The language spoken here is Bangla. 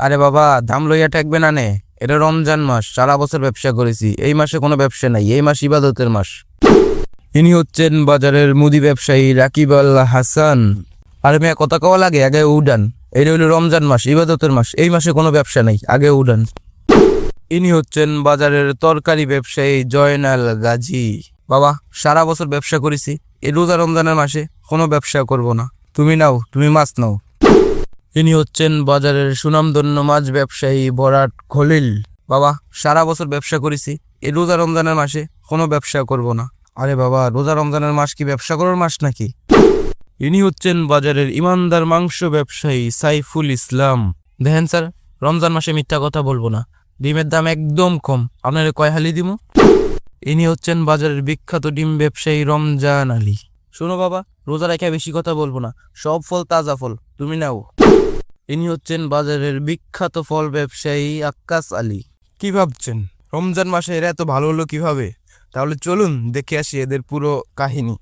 আরে বাবা, দাম লইয়া ঠেকবে না নে। এটা রমজান মাস, সারা বছর ব্যবসা করেছি, এই মাসে কোনো ব্যবসা নাই, এই মাস ইবাদতের মাস। ইনি হচ্ছেন বাজারের মুদি ব্যবসায়ী রাকিব আল হাসান। আরে মেয়ে, কথা কওয়া লাগে, আগে উডান। এটা হইলো রমজান মাস, ইবাদতের মাস, এই মাসে কোনো ব্যবসা নাই, আগে উডান। ইনি হচ্ছেন বাজারের তরকারি ব্যবসায়ী জয়নাল গাজী। বাবা, সারা বছর ব্যবসা করেছি, এই রোজা রমজানের মাসে কোনো ব্যবসা করব না। তুমি নাও, তুমি মাছ নাও। ইনি হচ্ছেন বাজারের সুনামধন্য মাছ ব্যবসায়ী বরাট খলিল। বাবা, সারা বছর ব্যবসা করেছি, এই রোজা রমজানের মাসে কোনো ব্যবসা করব না। আরে বাবা, রোজা রমজানের মাস কি ব্যবসা করার মাস নাকি? ইনি হচ্ছেন বাজারের ইমানদার মাংস ব্যবসায়ী সাইফুল ইসলাম। দেখেন স্যার, রমজান মাসে মিথ্যা কথা বলবো না, ডিমের দাম একদম কম, আপনারে কয় হালি দিমু? ইনি হচ্ছেন বাজারের বিখ্যাত ডিম ব্যবসায়ী রমজান আলী। শোনো বাবা, রোজা রেখে বেশি কথা বলবো না, সব ফল তাজা ফল, তুমি নাও। ইনি হচ্ছেন বাজারের বিখ্যাত ফল ব্যবসায়ী আক্কাস আলী। কি ভাবছেন রমজান মাসে এরা এত ভালো হলো কিভাবে? তাহলে চলুন দেখে আসি এদের পুরো কাহিনী।